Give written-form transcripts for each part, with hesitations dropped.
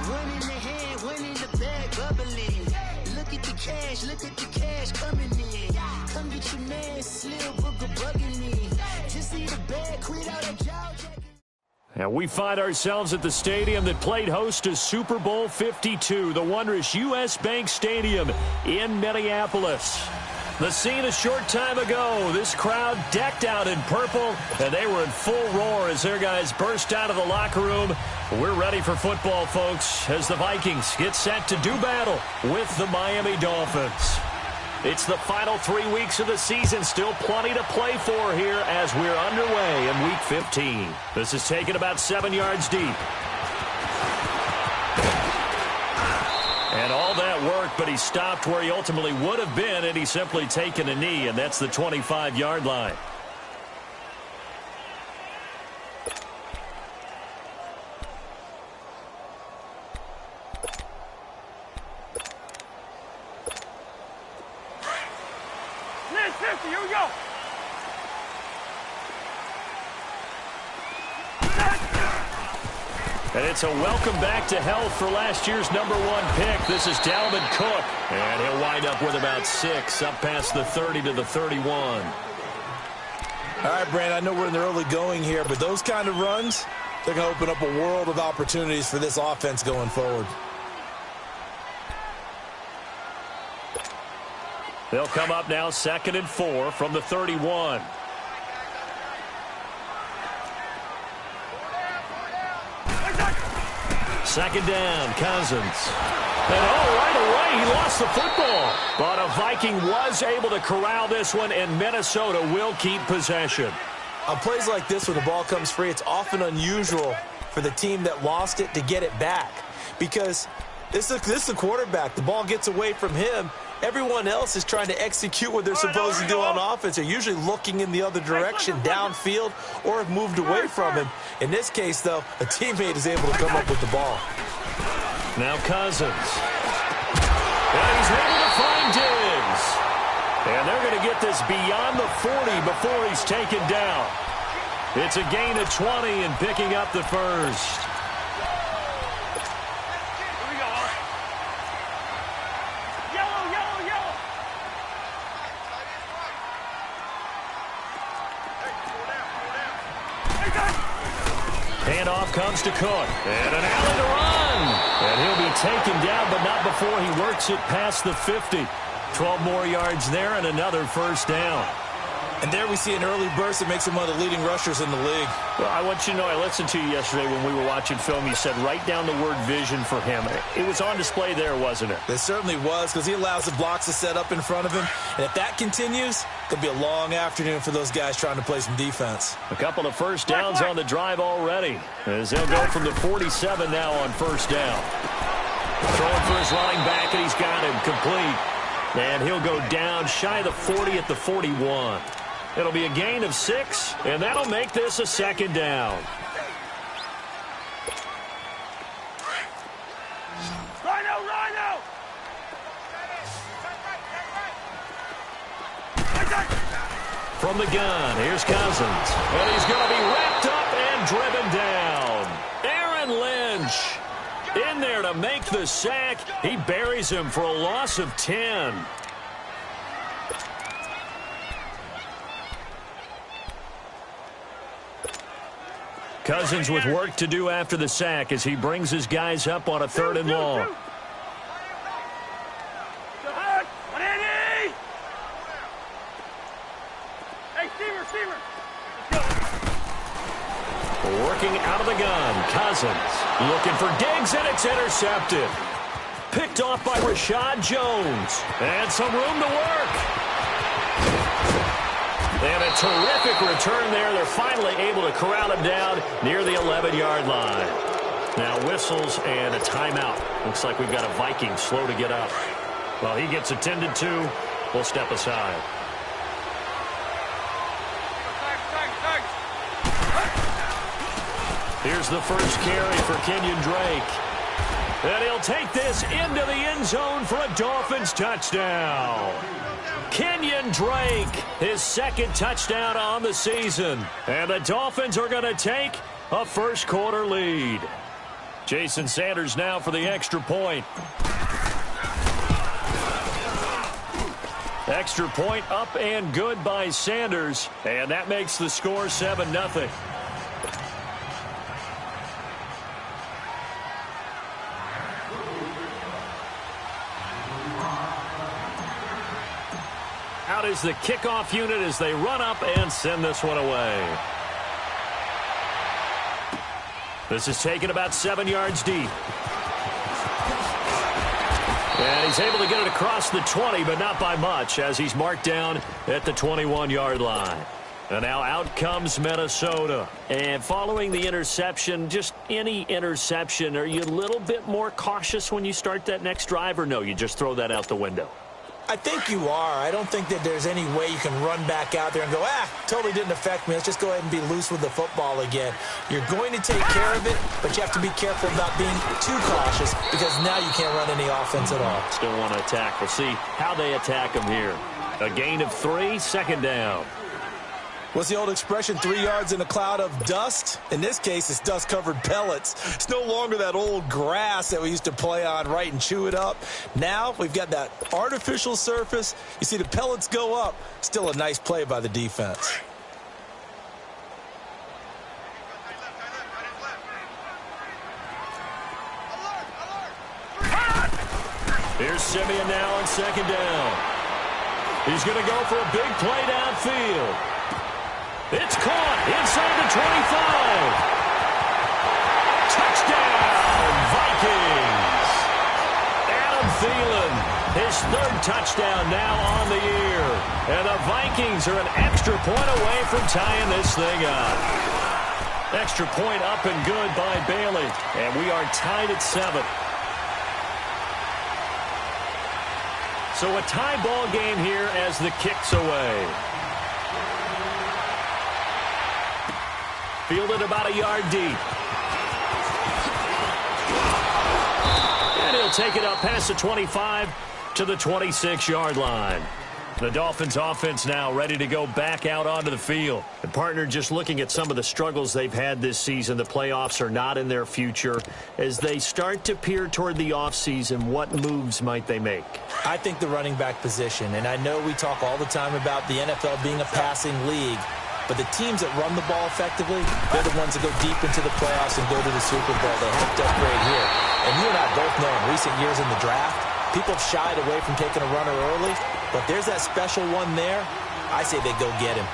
One in the hand, one in the bag, bubbling. Look at the cash coming in. Come get your man, Slim Booker bugging me. Just see the bag, quit out that jaw jacket. And we find ourselves at the stadium that played host to Super Bowl 52, the wondrous U.S. Bank Stadium in Minneapolis. The scene a short time ago, this crowd decked out in purple, and they were in full roar as their guys burst out of the locker room. We're ready for football, folks, as the Vikings get set to do battle with the Miami Dolphins. It's the final 3 weeks of the season, still plenty to play for here as we're underway in Week 15. This is taken about 7 yards deep. And all that work, but he stopped where he ultimately would have been, and he's simply taken a knee, and that's the 25-yard line. Here we go. And it's a welcome back to health for last year's #1 pick. This is Dalvin Cook. And he'll wind up with about 6, up past the 30 to the 31. All right, Brandon, I know we're in the early going here, but those kind of runs, they're going to open up a world of opportunities for this offense going forward. They'll come up now 2nd and 4 from the 31. Second down, Cousins. And right away, he lost the football. But a Viking was able to corral this one, and Minnesota will keep possession. On plays like this, when the ball comes free, it's often unusual for the team that lost it to get it back. Because this is the quarterback. The ball gets away from him. Everyone else is trying to execute what they're supposed to do on offense. They're usually looking in the other direction, downfield, or have moved away from him. In this case, though, a teammate is able to come up with the ball. Now Cousins. And he's able to find Diggs. And they're going to get this beyond the 40 before he's taken down. It's a gain of 20 and picking up the first. Handoff comes to Cook. And an alley to run. And he'll be taken down, but not before he works it past the 50. 12 more yards there and another first down. And there we see an early burst that makes him one of the leading rushers in the league. Well, I want you to know, I listened to you yesterday when we were watching film. You said write down the word vision for him. It was on display there, wasn't it? It certainly was, because he allows the blocks to set up in front of him. And if that continues, it'll be a long afternoon for those guys trying to play some defense. A couple of first downs on the drive already, as they'll go from the 47 now on first down. Throwing for his running back, and he's got him complete. And he'll go down shy of the 40 at the 41. It'll be a gain of 6, and that'll make this a second down. Rhino! From the gun, here's Cousins. And he's going to be wrapped up and driven down. Aaron Lynch in there to make the sack. He buries him for a loss of 10. Cousins with work to do after the sack as he brings his guys up on a 3rd and long. Working out of the gun, Cousins looking for Diggs, and it's intercepted. Picked off by Rashad Jones. And some room to work. And a terrific return there. They're finally able to corral him down near the 11-yard line. Now whistles and a timeout. Looks like we've got a Viking slow to get up. Well, he gets attended to. We'll step aside. Here's the first carry for Kenyon Drake. And he'll take this into the end zone for a Dolphins touchdown. Kenyon Drake, his 2nd touchdown on the season. And the Dolphins are going to take a first-quarter lead. Jason Sanders now for the extra point. Extra point up and good by Sanders. And that makes the score 7-0. Out is the kickoff unit as they run up and send this one away. This is taken about 7 yards deep. And he's able to get it across the 20, but not by much, as he's marked down at the 21-yard line. And now out comes Minnesota. And following the interception, just any interception, are you a little bit more cautious when you start that next drive, or no, you just throw that out the window? I think you are. I don't think that there's any way you can run back out there and go, totally didn't affect me. Let's just go ahead and be loose with the football again. You're going to take care of it, but you have to be careful about being too cautious because now you can't run any offense at all. Still want to attack. We'll see how they attack him here. A gain of 3, second down. What's the old expression, 3 yards in a cloud of dust? In this case, it's dust-covered pellets. It's no longer that old grass that we used to play on, right, and chew it up. Now we've got that artificial surface. You see the pellets go up. Still a nice play by the defense. Here's Simeon now on second down. He's going to go for a big play downfield. It's caught inside the 25. Touchdown, Vikings. Adam Thielen, his 3rd touchdown now on the year. And the Vikings are an extra point away from tying this thing up. Extra point up and good by Bailey. And we are tied at 7. So a tie ball game here as the kick's away. Fielded about a yard deep. And he'll take it up past the 25 to the 26-yard line. The Dolphins offense now ready to go back out onto the field. And partner, just looking at some of the struggles they've had this season, the playoffs are not in their future. As they start to peer toward the offseason, what moves might they make? I think the running back position, and I know we talk all the time about the NFL being a passing league, but the teams that run the ball effectively, they're the ones that go deep into the playoffs and go to the Super Bowl. They have to upgrade here. And you and I both know in recent years in the draft, people have shied away from taking a runner early, but there's that special one there. I say they go get him.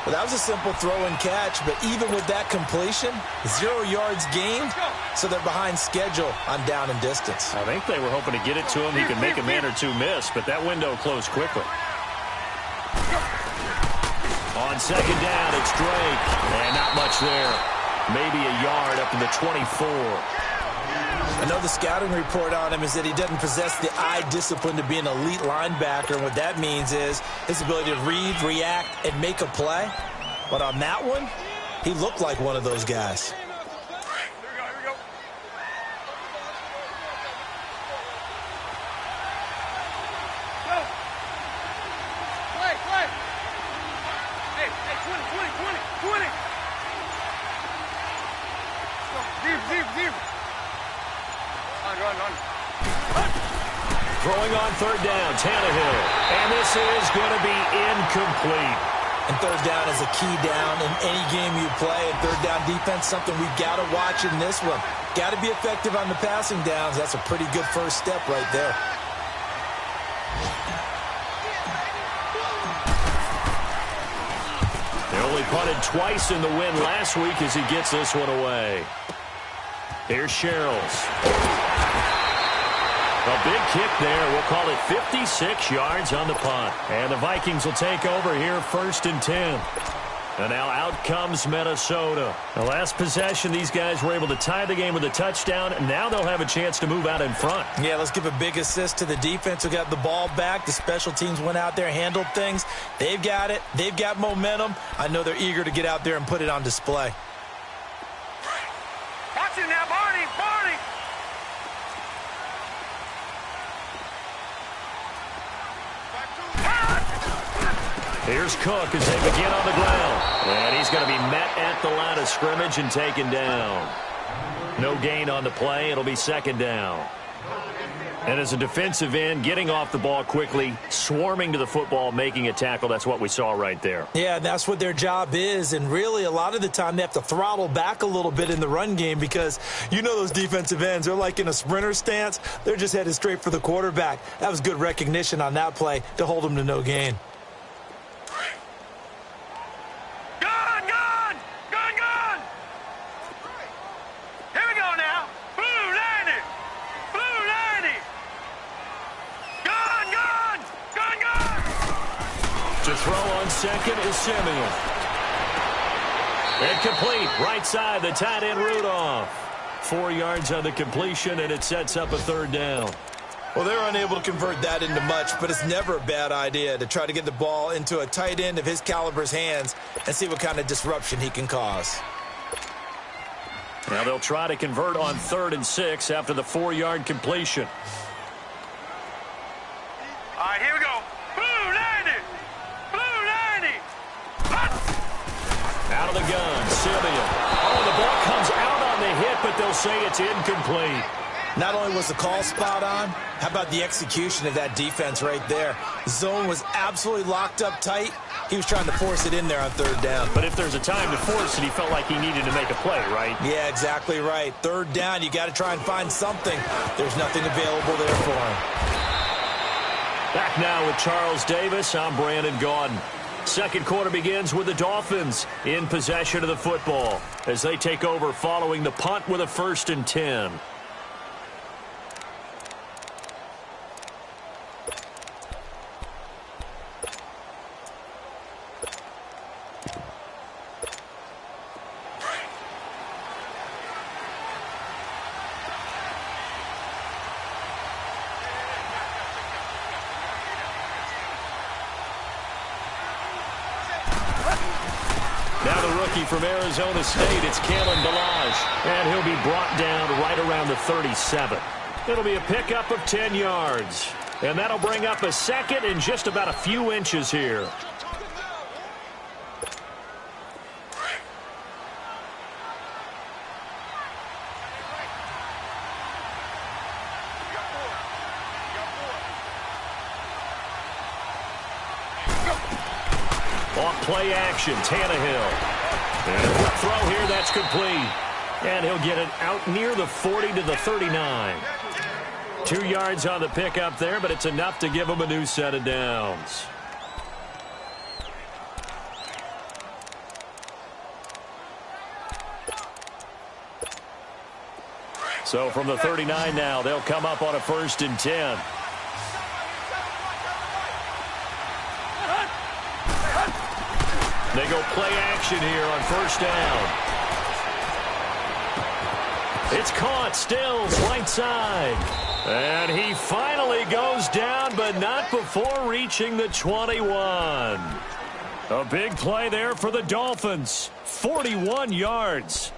Well, that was a simple throw and catch, but even with that completion, 0 yards gained, so they're behind schedule on down and distance. I think they were hoping to get it to him. He could make a man or two miss, but that window closed quickly. On second down, it's Drake. And not much there. Maybe a yard up to the 24. I know the scouting report on him is that he doesn't possess the eye discipline to be an elite linebacker. And what that means is his ability to read, react, and make a play. But on that one, he looked like one of those guys. Throwing on third down, Tannehill. And this is going to be incomplete. And third down is a key down in any game you play. And third down defense, something we've got to watch in this one. Got to be effective on the passing downs. That's a pretty good first step right there. They only punted twice in the win last week as he gets this one away. Here's Sherrills. A big kick there. We'll call it 56 yards on the punt. And the Vikings will take over here 1st and 10. And now out comes Minnesota. The last possession, these guys were able to tie the game with a touchdown. And now they'll have a chance to move out in front. Yeah, let's give a big assist to the defense who got the ball back. The special teams went out there, handled things. They've got it. They've got momentum. I know they're eager to get out there and put it on display. Watch it now, Barney! Barney! Here's Cook as they begin on the ground. And he's going to be met at the line of scrimmage and taken down. No gain on the play. It'll be second down. And as a defensive end, getting off the ball quickly, swarming to the football, making a tackle, that's what we saw right there. Yeah, that's what their job is. And really, a lot of the time, they have to throttle back a little bit in the run game because you know those defensive ends, they're like in a sprinter stance. They're just headed straight for the quarterback. That was good recognition on that play to hold them to no gain. To throw on second is Simeon. And complete, right side, the tight end Rudolph. 4 yards on the completion, and it sets up a third down. Well, they're unable to convert that into much, but it's never a bad idea to try to get the ball into a tight end of his caliber's hands and see what kind of disruption he can cause. Now they'll try to convert on 3rd and 6 after the 4-yard completion. All right, here we go. Blue 90. Out of the gun, Simeon. Oh, the ball comes out on the hit, but they'll say it's incomplete. Not only was the call spot on, how about the execution of that defense right there? The zone was absolutely locked up tight. He was trying to force it in there on 3rd down. But if there's a time to force it, he felt like he needed to make a play, right? Yeah, exactly right. 3rd down, you got to try and find something. There's nothing available there for him. Back now with Charles Davis. I'm Brandon Gaudin. Second quarter begins with the Dolphins in possession of the football as they take over following the punt with a 1st and 10. Now the rookie from Arizona State, it's Kalen Ballage, and he'll be brought down right around the 37. It'll be a pickup of 10 yards, and that'll bring up a second and just about a few inches here. Off play action, Tannehill. And a quick throw here, that's complete. And he'll get it out near the 40 to the 39. 2 yards on the pickup there, but it's enough to give him a new set of downs. So from the 39 now, they'll come up on a 1st and 10. They go play action here on 1st down. It's caught, Stills, right side. And he finally goes down, but not before reaching the 21. A big play there for the Dolphins. 41 yards.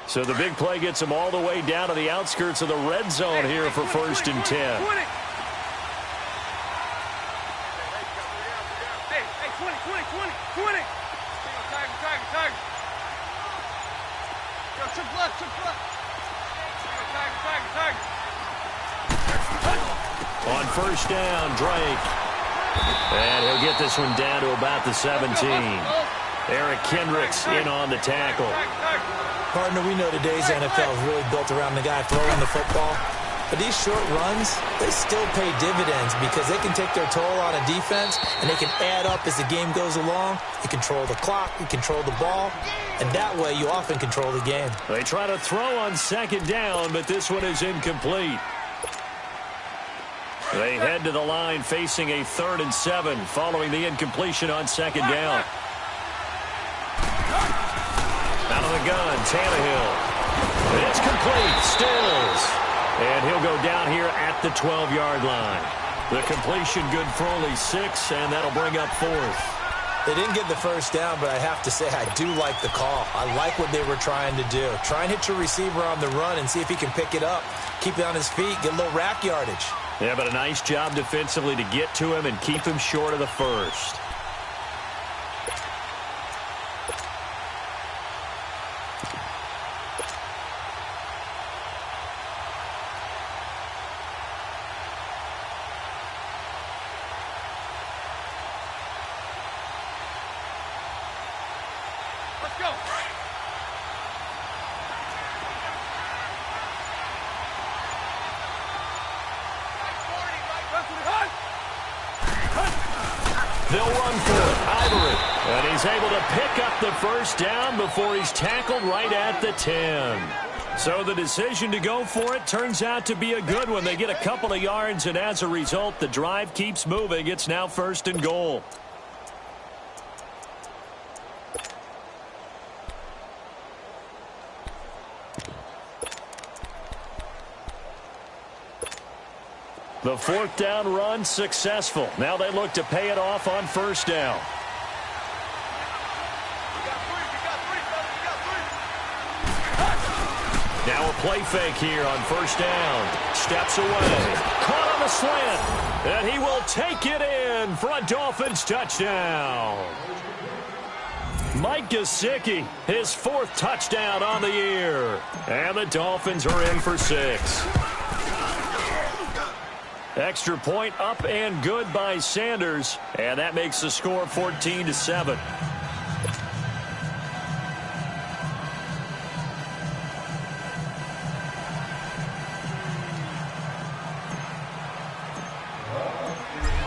So the big play gets them all the way down to the outskirts of the red zone here for 1st and 10. On 1st down, Drake. And he'll get this one down to about the 17. Eric Kendricks in on the tackle. Partner, we know today's NFL is really built around the guy throwing the football. But these short runs, they still pay dividends because they can take their toll on a defense and they can add up as the game goes along. You control the clock, you control the ball, and that way you often control the game. They try to throw on 2nd down, but this one is incomplete. They head to the line facing a 3rd and 7 following the incompletion on 2nd down. Out of the gun, Tannehill. It's complete, Stills. And he'll go down here at the 12-yard line. The completion good for only 6, and that'll bring up 4th. They didn't get the 1st down, but I have to say I do like the call. I like what they were trying to do. Try and hit your receiver on the run and see if he can pick it up. Keep it on his feet, get a little rack yardage. Yeah, but a nice job defensively to get to him and keep him short of the 1st. go. They'll run for it. Ivory. And he's able to pick up the first down before he's tackled right at the 10. So the decision to go for it turns out to be a good one. They get a couple of yards, and as a result, the drive keeps moving. It's now 1st and goal. The 4th down run successful. Now they look to pay it off on 1st down. Now a play fake here on 1st down. Steps away. Caught on the slant. And he will take it in for a Dolphins touchdown. Mike Gesicki, his 4th touchdown on the year. And the Dolphins are in for 6. Extra point up and good by Sanders, and that makes the score 14-7.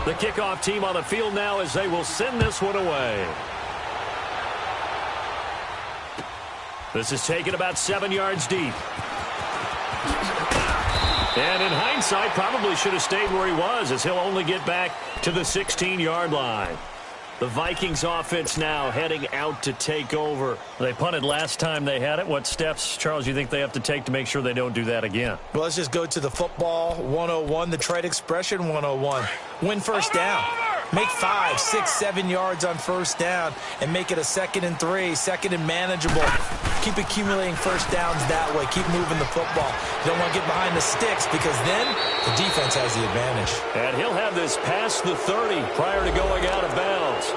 The kickoff team on the field now as they will send this one away. This is taken about 7 yards deep. And in hindsight, probably should have stayed where he was, as he'll only get back to the 16-yard line. The Vikings offense now heading out to take over. They punted last time they had it. What steps, Charles, you think they have to take to make sure they don't do that again? Well, let's just go to the football 101, the trade expression 101. Win 1st down. Make 5, 6, 7 yards on 1st down and make it a 2nd and 3, 2nd and manageable. Keep accumulating 1st downs that way. Keep moving the football. You don't want to get behind the sticks because then the defense has the advantage. And he'll have this past the 30 prior to going out of bounds.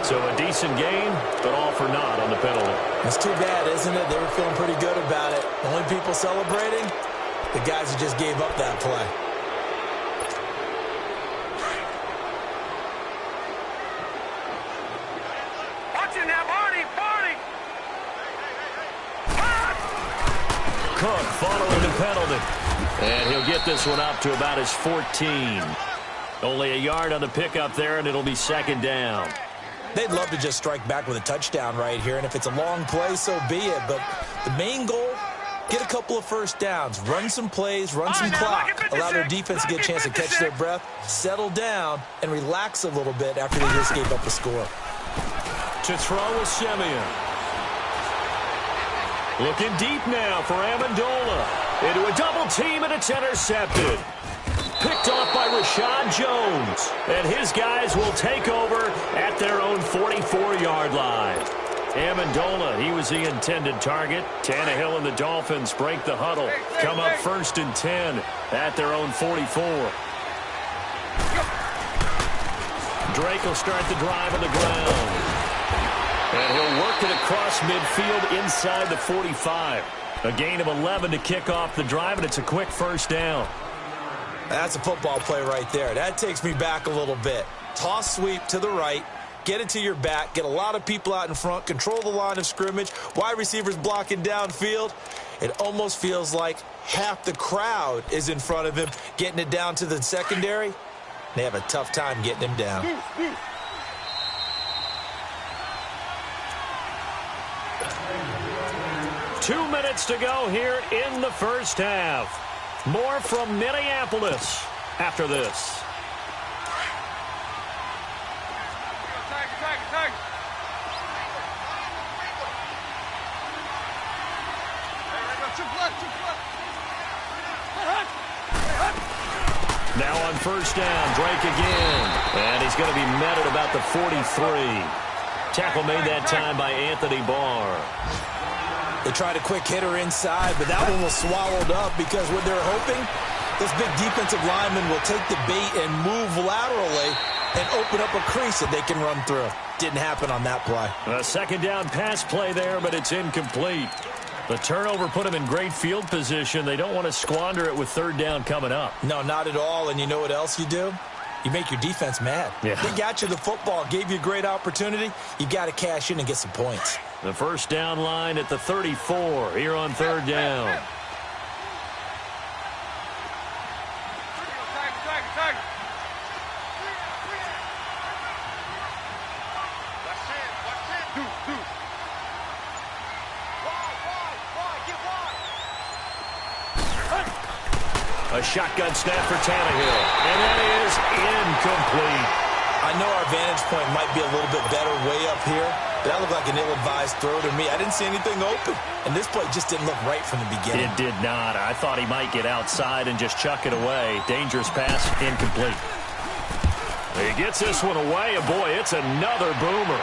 So a decent gain, but all for naught on the penalty. That's too bad, isn't it? They were feeling pretty good about it. Only people celebrating, the guys who just gave up that play. Cook following the penalty. And he'll get this one up to about his 14. Only a yard on the pickup there, and it'll be 2nd down. They'd love to just strike back with a touchdown right here, and if it's a long play, so be it. But the main goal, get a couple of 1st downs, run some plays, run some clock, allow their defense to get a chance to catch their breath, settle down, and relax a little bit after they just gave up the score. To throw with Simeon. Looking deep now for Amendola. Into a double team, and it's intercepted. Picked off by Rashad Jones. And his guys will take over at their own 44-yard line. Amendola, he was the intended target. Tannehill and the Dolphins break the huddle. Come up 1st and 10 at their own 44. Drake will start the drive on the ground. And he'll work it across midfield inside the 45. A gain of 11 to kick off the drive, and it's a quick 1st down. That's a football play right there. That takes me back a little bit. Toss sweep to the right, get it to your back, get a lot of people out in front, control the line of scrimmage, wide receivers blocking downfield. It almost feels like half the crowd is in front of him, getting it down to the secondary. They have a tough time getting him down. 2 minutes to go here in the 1st half. More from Minneapolis after this. Now on 1st down, Drake again. And he's going to be met at about the 43. Tackle made that time by Anthony Barr. They tried a quick hitter inside, but that one was swallowed up because what they're hoping, this big defensive lineman will take the bait and move laterally and open up a crease that they can run through. Didn't happen on that play. A 2nd down pass play there, but it's incomplete. The turnover put them in great field position. They don't want to squander it with 3rd down coming up. No, not at all. And you know what else you do? You make your defense mad. Yeah. They got you the football, gave you a great opportunity. You got to cash in and get some points. The first down line at the 34 here on third down. A shotgun snap for Tannehill, and that is incomplete. I know our vantage point might be a little bit better way up here, but that looked like an ill-advised throw to me. I didn't see anything open, and this play just didn't look right from the beginning. It did not. I thought he might get outside and just chuck it away. Dangerous pass, incomplete. He gets this one away, and boy, it's another boomer.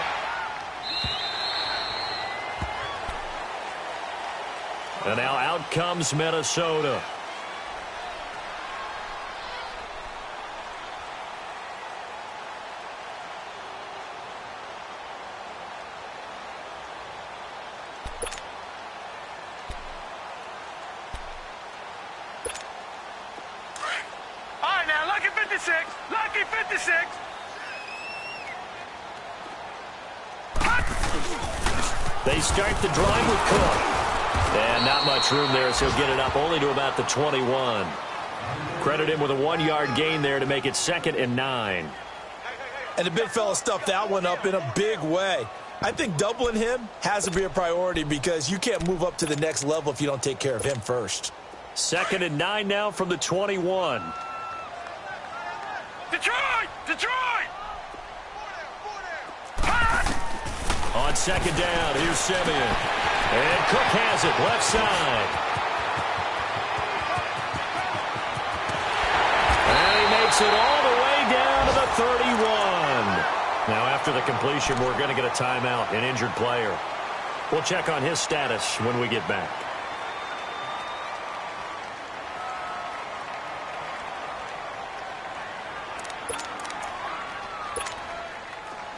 And now out comes Minnesota. Lucky 56. They start the drive with Cook. And not much room there, so he'll get it up only to about the 21. Credit him with a 1-yard gain there to make it 2nd and 9. And the big fella stuffed that one up in a big way. I think doubling him has to be a priority because you can't move up to the next level if you don't take care of him first. 2nd and 9 now from the 21. Detroit! Detroit! On 2nd down, here's Simeon. And Cook has it, left side. And he makes it all the way down to the 31. Now, after the completion, we're going to get a timeout, an injured player. We'll check on his status when we get back.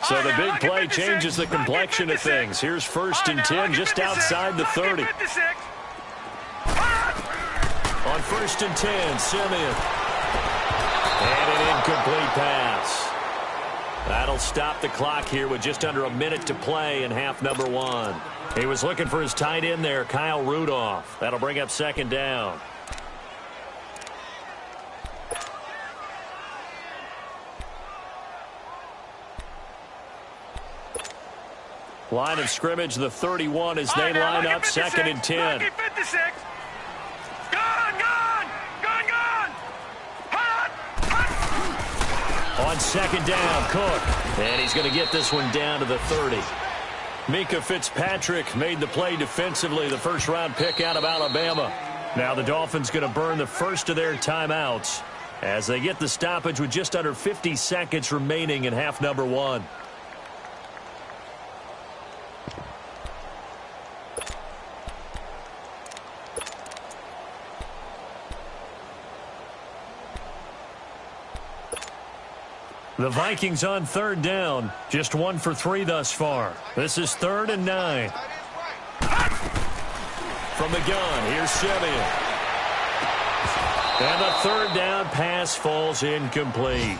So the big play changes the complexion of things. Here's 1st and 10 just outside the 30. On 1st and 10, Simeon. And an incomplete pass. That'll stop the clock here with just under a minute to play in half number 1. He was looking for his tight end there, Kyle Rudolph. That'll bring up 2nd down. Line of scrimmage, the 31 as they line up 2nd and 10. Lucky 56. Gone! Hot! On 2nd down, Cook. And he's going to get this one down to the 30. Minkah Fitzpatrick made the play defensively, the first-round pick out of Alabama. Now the Dolphins going to burn the first of their timeouts as they get the stoppage with just under 50 seconds remaining in half number 1. The Vikings on 3rd down, just 1 for 3 thus far. This is 3rd and 9. From the gun, here's Simeon. And the 3rd down pass falls incomplete.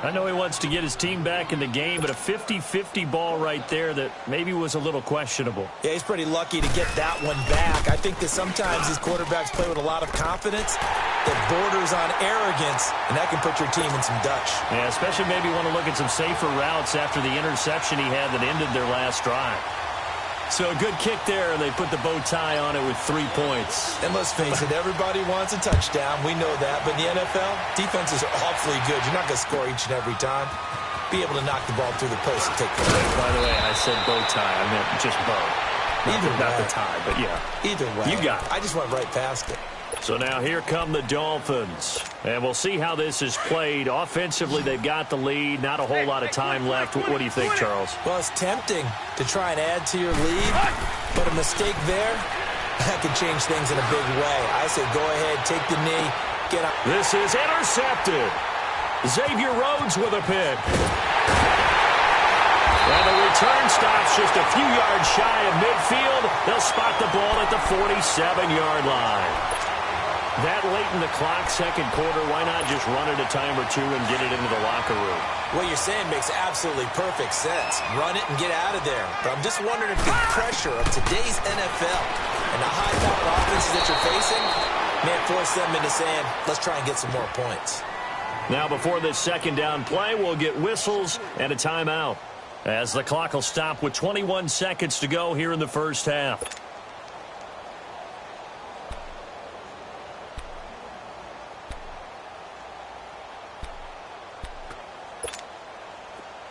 I know he wants to get his team back in the game, but a 50-50 ball right there that maybe was a little questionable. Yeah, he's pretty lucky to get that one back. I think that sometimes these quarterbacks play with a lot of confidence that borders on arrogance, and that can put your team in some Dutch. Yeah, especially maybe want to look at some safer routes after the interception he had that ended their last drive. So a good kick there, and they put the bow tie on it with 3 points. And let's face it, everybody wants a touchdown. We know that. But in the NFL, defenses are awfully good. You're not going to score each and every time. Be able to knock the ball through the post and take the lead. By the way, I said bow tie. I meant just bow. Not the tie, but yeah. Either way. You got it. I just went right past it. So now here come the Dolphins. And we'll see how this is played. Offensively, they've got the lead. Not a whole lot of time left. What do you think, Charles? Well, it's tempting to try and add to your lead, but a mistake there, that could change things in a big way. I say go ahead, take the knee, get up. This is intercepted. Xavier Rhodes with a pick. And the return stops just a few yards shy of midfield. They'll spot the ball at the 47-yard line. That late in the clock, second quarter, why not just run it a time or two and get it into the locker room? What you're saying makes absolutely perfect sense. Run it and get out of there. But I'm just wondering if the pressure of today's NFL and the high-powered offenses that you're facing may force them into saying, let's try and get some more points. Now, before this second down play, we'll get whistles and a timeout, as the clock will stop with 21 seconds to go here in the first half.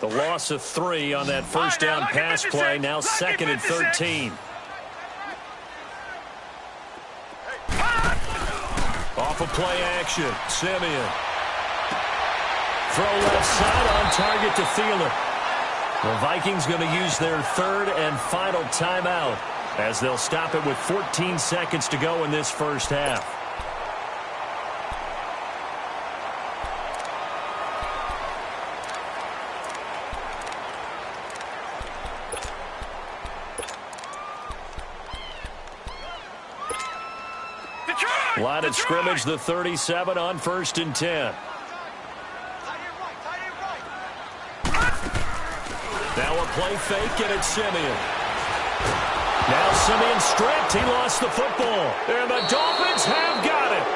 The loss of 3 on that first down pass play, now second and 13. Off of play action, Simeon. Throw left side on target to Thielen. The Vikings going to use their third and final timeout as they'll stop it with 14 seconds to go in this first half. Line of scrimmage, the 37 on 1st and 10. Now a play fake, and it's Simeon. Now Simeon stripped. He lost the football. And the Dolphins have got it.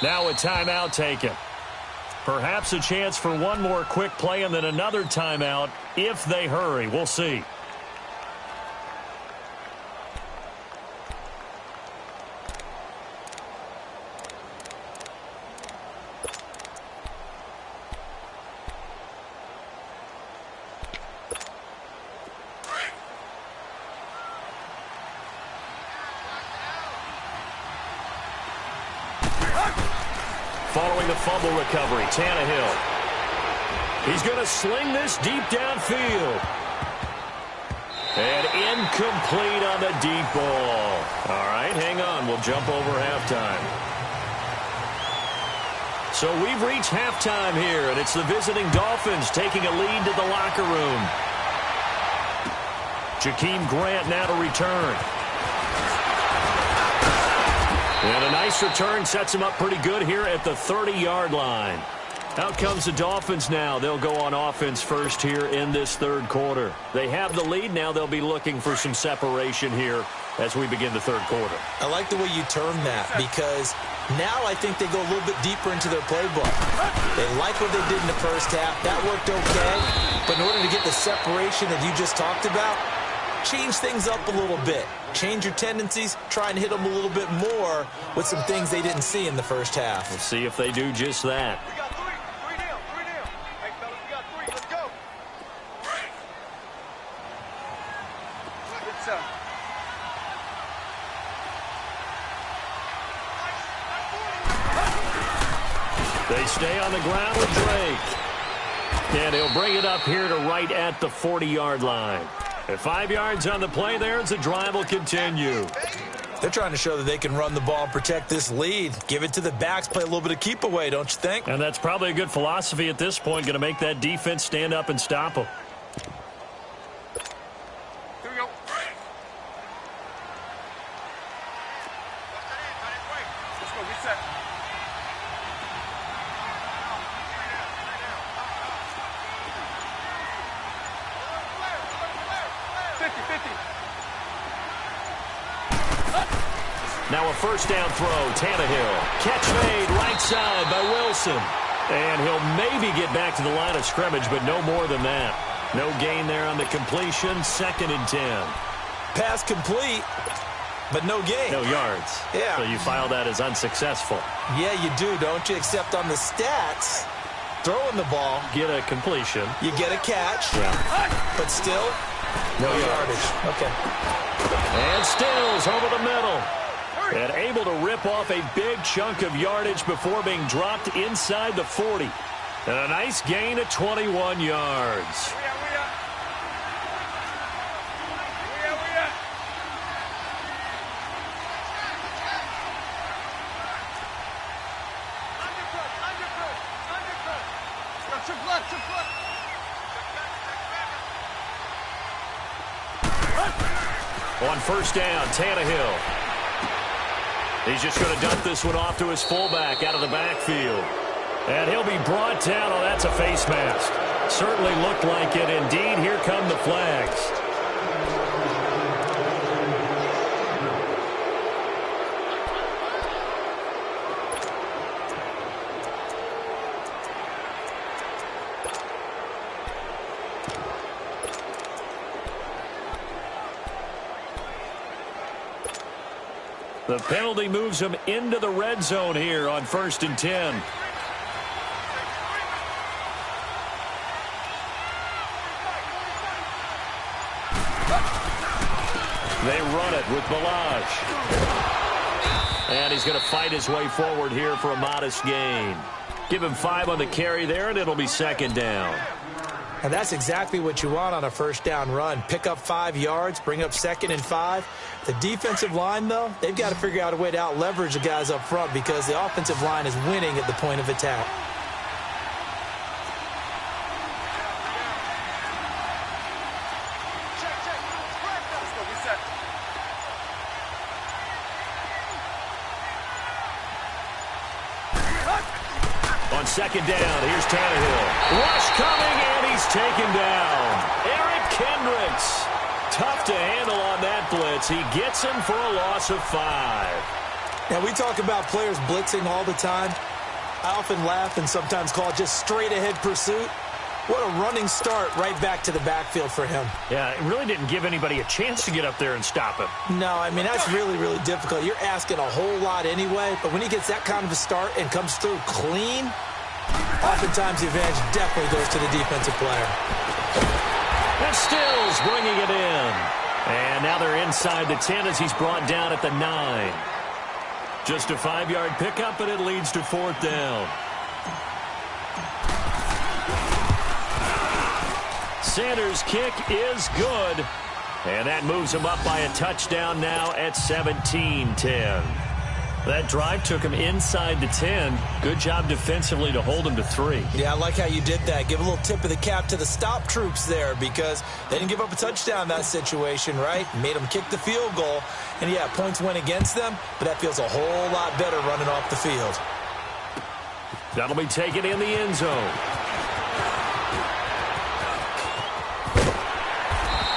Now a timeout taken. Perhaps a chance for one more quick play and then another timeout if they hurry. We'll see. Following the fumble recovery, Tannehill. He's going to sling this deep downfield. And incomplete on the deep ball. All right, hang on. We'll jump over halftime. So we've reached halftime here, and it's the visiting Dolphins taking a lead to the locker room. Jakeem Grant now to return. And a nice return sets him up pretty good here at the 30-yard line. Out comes the Dolphins now. They'll go on offense first here in this third quarter. They have the lead. Now they'll be looking for some separation here as we begin the third quarter. I like the way you term that, because now I think they go a little bit deeper into their playbook. They like what they did in the first half. That worked okay. But in order to get the separation that you just talked about, change things up a little bit. Change your tendencies. Try and hit them a little bit more with some things they didn't see in the first half. We'll see if they do just that. We got three down. Hey, fellas, we got 3. Let's go. Good stuff. They stay on the ground with Drake. And he'll bring it up here to right at the 40-yard line. At 5 yards on the play there as the drive will continue. They're trying to show that they can run the ball and protect this lead. Give it to the backs, play a little bit of keep away, don't you think? And that's probably a good philosophy at this point, going to make that defense stand up and stop them. Here we go. Let's go, reset. Now a first down throw, Tannehill. Catch made right side by Wilson. And he'll maybe get back to the line of scrimmage, but no more than that. No gain there on the completion, 2nd and 10. Pass complete. but no gain. No yards. Yeah. So you file that as unsuccessful. Yeah, you do, don't you? Except on the stats, throwing the ball, Get a completion. you get a catch, but still, No yardage. Okay. And Stills over the middle. And able to rip off a big chunk of yardage before being dropped inside the 40. And a nice gain of 21 yards. On first down, Tannehill. He's just going to dump this one off to his fullback out of the backfield. And he'll be brought down. Oh, that's a face mask. Certainly looked like it. Indeed, here come the flags. The penalty moves him into the red zone here on 1st and 10. They run it with Balaj. And he's going to fight his way forward here for a modest gain. Give him 5 on the carry there, and it'll be 2nd down. And that's exactly what you want on a first down run. Pick up 5 yards, bring up 2nd and 5. The defensive line, though, they've got to figure out a way to out-leverage the guys up front because the offensive line is winning at the point of attack. On 2nd down, here's Tannehill. Rush coming, and he's taken down. Eric Kendricks. Tough to handle on that blitz. He gets him for a loss of 5. Now, we talk about players blitzing all the time. I often laugh and sometimes call it just straight-ahead pursuit. What a running start right back to the backfield for him. Yeah, it really didn't give anybody a chance to get up there and stop him. No, I mean, that's really, really difficult. You're asking a whole lot anyway, but when he gets that kind of a start and comes through clean, oftentimes the advantage definitely goes to the defensive player. And Stills bringing it in. And now they're inside the 10 as he's brought down at the 9. Just a 5-yard pickup, and it leads to 4th down. Sanders' kick is good. And that moves him up by a touchdown now at 17-10. That drive took him inside the 10. Good job defensively to hold him to 3. Yeah, I like how you did that. Give a little tip of the cap to the stop troops there because they didn't give up a touchdown in that situation, right? Made them kick the field goal. And, yeah, points went against them, but that feels a whole lot better running off the field. That'll be taken in the end zone.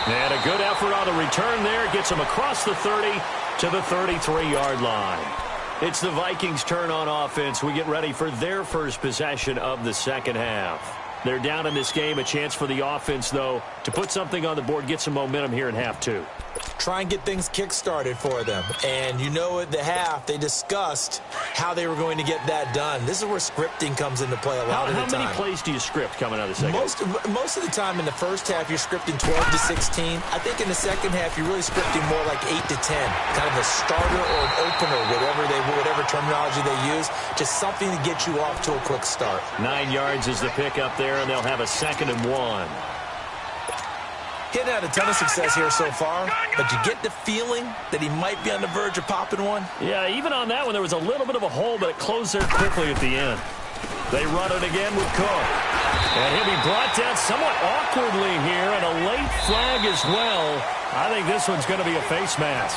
And a good effort on the return there. Gets him across the 30 to the 33-yard line. It's the Vikings' turn on offense. We get ready for their first possession of the second half. They're down in this game. A chance for the offense, though, to put something on the board, get some momentum here in half 2. Try and get things kick-started for them. And you know at the half, they discussed how they were going to get that done. This is where scripting comes into play a lot of the time. How many plays do you script coming out of the second? Most of the time in the first half, you're scripting 12 to 16. I think in the second half, you're really scripting more like 8 to 10. Kind of a starter or an opener, whatever terminology they use. Just something to get you off to a quick start. 9 yards is the pickup there, and they'll have a 2nd and 1. He's had a ton of success here so far, but you get the feeling that he might be on the verge of popping one. Yeah, even on that one, there was a little bit of a hole, but it closed there quickly at the end. They run it again with Cook. And he'll be brought down somewhat awkwardly here, and a late flag as well. I think this one's going to be a face mask.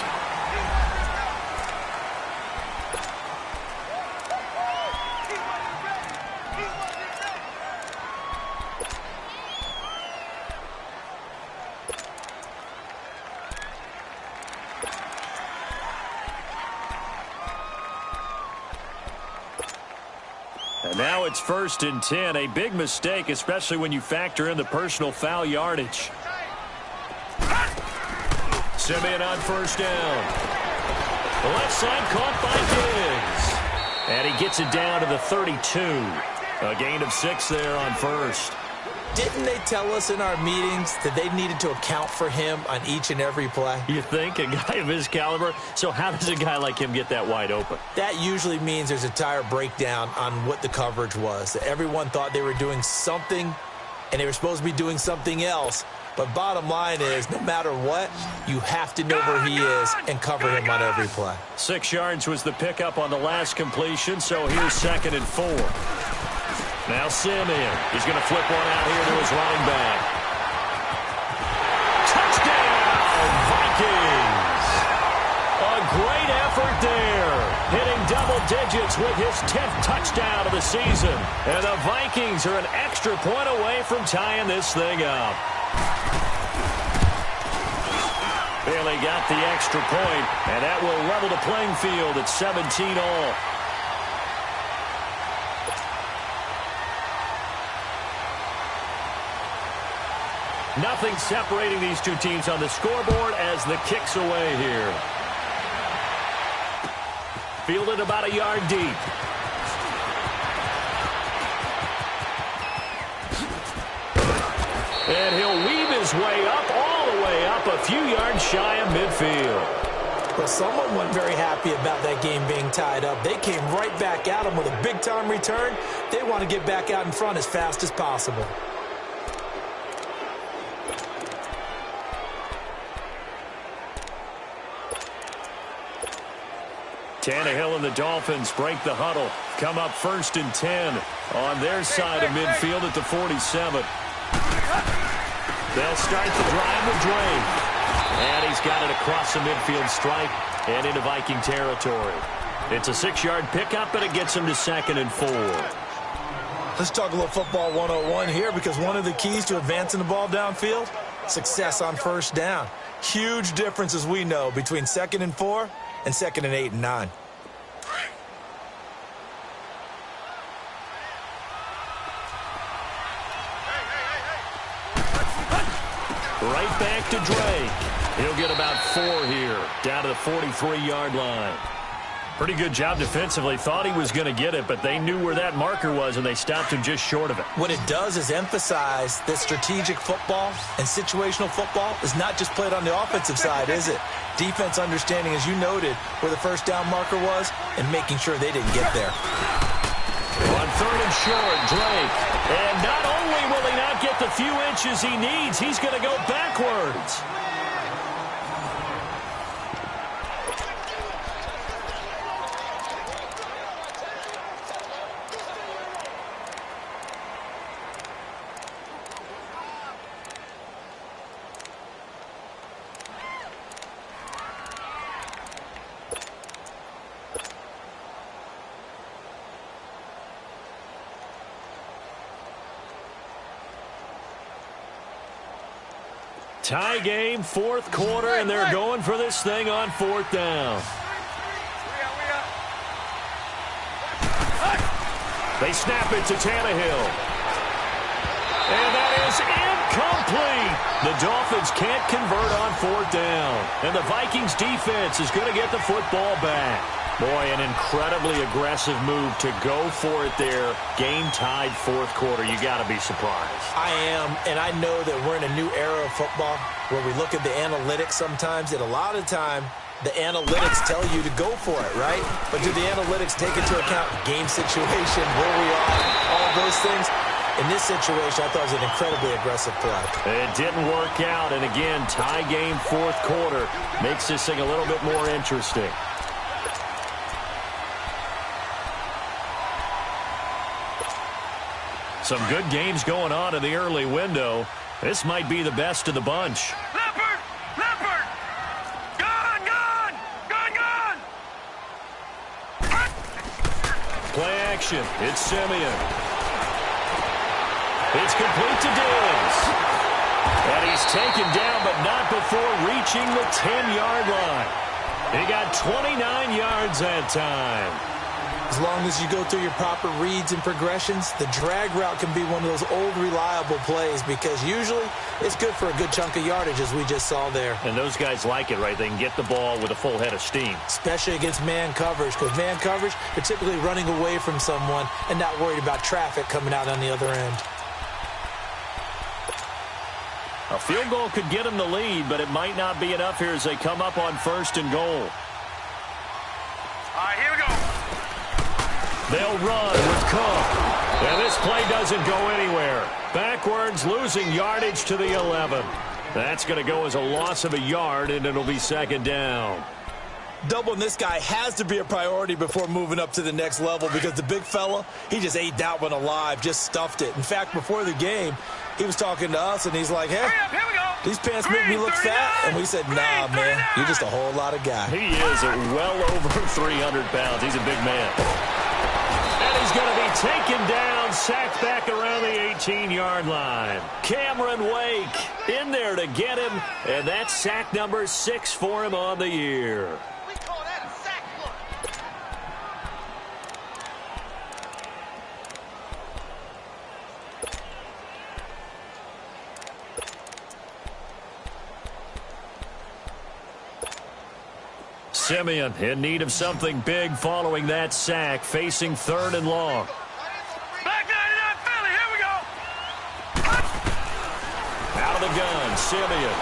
And now it's 1st and 10. A big mistake, especially when you factor in the personal foul yardage. Simeon on first down. The left side caught by Diggs. And he gets it down to the 32. A gain of 6 there on first. Didn't they tell us in our meetings that they needed to account for him on each and every play? You think? A guy of his caliber? So how does a guy like him get that wide open? That usually means there's a tire breakdown on what the coverage was. Everyone thought they were doing something, and they were supposed to be doing something else. But bottom line is, no matter what, you have to know where he is and cover him on every play. 6 yards was the pickup on the last completion, so here's 2nd and 4. Now Simeon. He's going to flip one out here to his running back. Touchdown, Vikings! A great effort there. Hitting double digits with his 10th touchdown of the season. And the Vikings are an extra point away from tying this thing up. Bailey got the extra point, and that will level the playing field at 17 all. Nothing separating these two teams on the scoreboard as the kick's away here. Fielded about a yard deep. And he'll weave his way up, all the way up, a few yards shy of midfield. Well, someone wasn't very happy about that game being tied up. They came right back at him with a big-time return. They want to get back out in front as fast as possible. Tannehill and the Dolphins break the huddle. Come up 1st and 10 on their side of midfield at the 47. They'll start the drive with Drake. And he's got it across the midfield stripe and into Viking territory. It's a 6-yard pickup, and it gets him to 2nd and 4. Let's talk a little football 101 here, because one of the keys to advancing the ball downfield, success on 1st down. Huge difference, as we know, between 2nd and 4 and 2nd and 8 and 9. Right back to Drake. He'll get about 4 here, down to the 43-yard line. Pretty good job defensively. Thought he was going to get it, but they knew where that marker was, and they stopped him just short of it. What it does is emphasize that strategic football and situational football is not just played on the offensive side, is it? Defense understanding, as you noted, where the 1st down marker was and making sure they didn't get there. On 3rd and short, Drake. And not only will he not get the few inches he needs, he's going to go backwards. Tie game, 4th quarter, and they're going for this thing on 4th down. They snap it to Tannehill. And that is incomplete. The Dolphins can't convert on 4th down. And the Vikings defense is going to get the football back. Boy, an incredibly aggressive move to go for it there. Game tied 4th quarter. You got to be surprised. I am, and I know that we're in a new era of football where we look at the analytics sometimes, and a lot of time the analytics tell you to go for it, right? But do the analytics take into account game situation, where we are, all those things? In this situation, I thought it was an incredibly aggressive play. It didn't work out, and again, tie game 4th quarter makes this thing a little bit more interesting. Some good games going on in the early window. This might be the best of the bunch. Leopard! Leopard! Gone! Gone! Gone! Gone! Play action. It's Simeon. It's complete to Diggs. And he's taken down, but not before reaching the 10-yard line. He got 29 yards that time. As long as you go through your proper reads and progressions, the drag route can be one of those old reliable plays because usually it's good for a good chunk of yardage, as we just saw there. And those guys like it, right? They can get the ball with a full head of steam. Especially against man coverage, because man coverage, they're typically running away from someone and not worried about traffic coming out on the other end. A field goal could get them the lead, but it might not be enough here as they come up on 1st and goal. All right, here we go. They'll run with Cook. And this play doesn't go anywhere. Backwards, losing yardage to the 11. That's going to go as a loss of a yard, and it'll be 2nd down. Doubling this guy has to be a priority before moving up to the next level because the big fella, he just ate that one alive, just stuffed it. In fact, before the game, he was talking to us, and he's like, hey, Here we go. these pants make me look fat. And we said, nah, man, you're just a whole lot of guy. He is at well over 300 pounds. He's a big man. And he's going to be taken down, sacked back around the 18-yard line. Cameron Wake in there to get him, and that's sack number 6 for him on the year. We call that a sack look. Simeon in need of something big following that sack, facing 3rd and long. Back 99 Philly, here we go. Out of the gun, Simeon.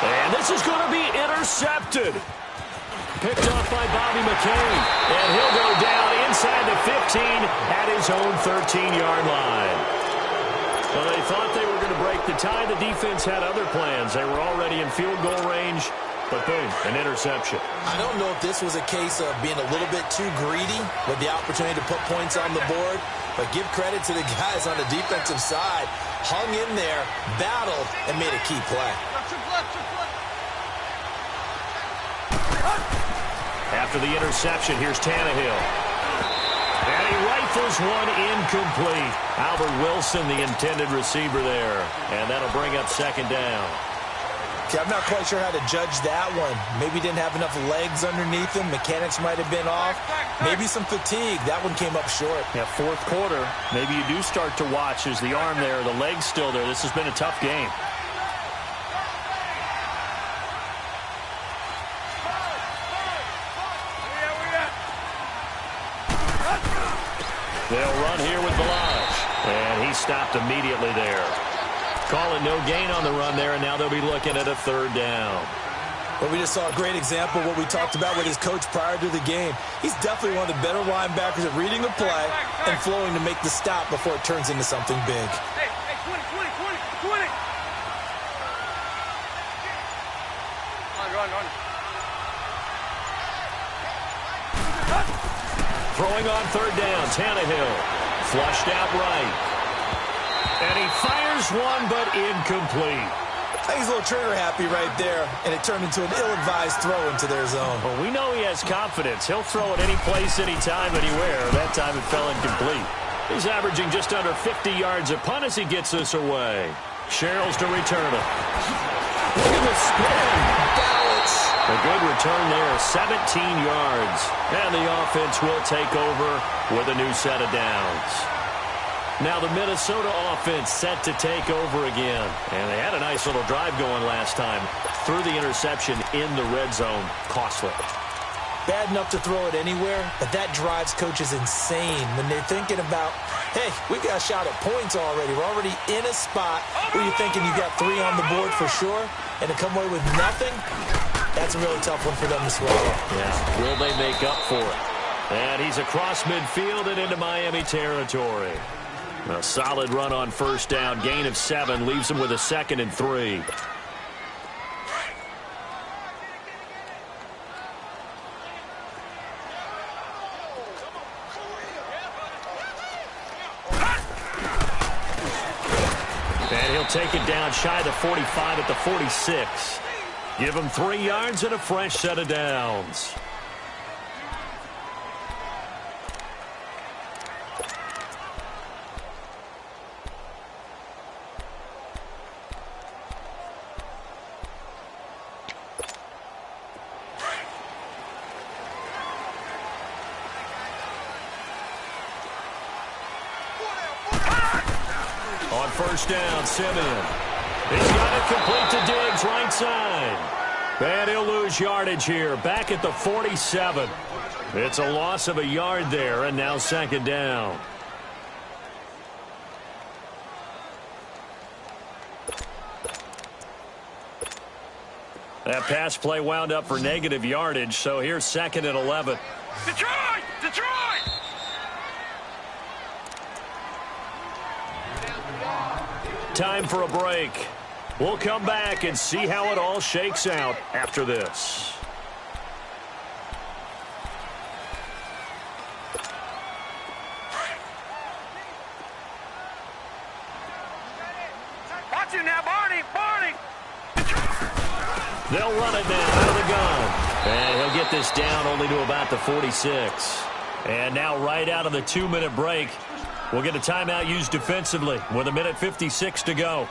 And this is going to be intercepted. Picked off by Bobby McCain. And he'll go down inside the 15 at his own 13-yard line. Well, they thought they were going to break the tie. The defense had other plans. They were already in field goal range, but boom, an interception. I don't know if this was a case of being a little bit too greedy with the opportunity to put points on the board, but give credit to the guys on the defensive side. Hung in there, battled, and made a key play. After the interception, here's Tannehill. And he rifles one incomplete. Albert Wilson, the intended receiver there. And that'll bring up 2nd down. Okay, I'm not quite sure how to judge that one. Maybe didn't have enough legs underneath him. Mechanics might have been off. Maybe some fatigue. That one came up short. Yeah, 4th quarter. Maybe you do start to watch as the arm there, the leg's still there. This has been a tough game. They'll run here with Balaj. And he stopped immediately there. Calling no gain on the run there, and now they'll be looking at a 3rd down. Well, we just saw a great example of what we talked about with his coach prior to the game. He's definitely one of the better linebackers at reading a play and flowing to make the stop before it turns into something big. Hey, 20. Run. Throwing on 3rd down, Tannehill. Flushed out right. And he fires one, but incomplete. I think he's a little trigger happy right there, and it turned into an ill-advised throw into their zone. Well, we know he has confidence. He'll throw it any place, anytime, anywhere. That time it fell incomplete. He's averaging just under 50 yards a punt as he gets this away. Sherrills to return it. Look at the spin. Balance. A good return there, 17 yards. And the offense will take over with a new set of downs. Now the Minnesota offense set to take over again. And they had a nice little drive going last time. Threw the interception in the red zone. Costly. Bad enough to throw it anywhere, but that drives coaches insane when they're thinking about, hey, we've got a shot at points already. We're already in a spot where you're thinking you got 3 on the board for sure, and to come away with nothing, that's a really tough one for them to swallow. Yeah, will they make up for it? And he's across midfield and into Miami territory. A solid run on 1st down. Gain of 7 leaves him with a 2nd and 3. And he'll take it down shy of the 45 at the 46. Give him 3 yards and a fresh set of downs. On first down, Simeon. He's got it complete to Diggs, right side. And he'll lose yardage here, back at the 47. It's a loss of a yard there, and now second down. That pass play wound up for negative yardage, so here's second and 11. Detroit! Detroit! Time for a break. We'll come back and see how it all shakes out after this. Watch it now, Barney! Barney! They'll run it now out of the gun. And he'll get this down only to about the 46. And now right out of the 2-minute break, we'll get a timeout used defensively with 1:56 to go.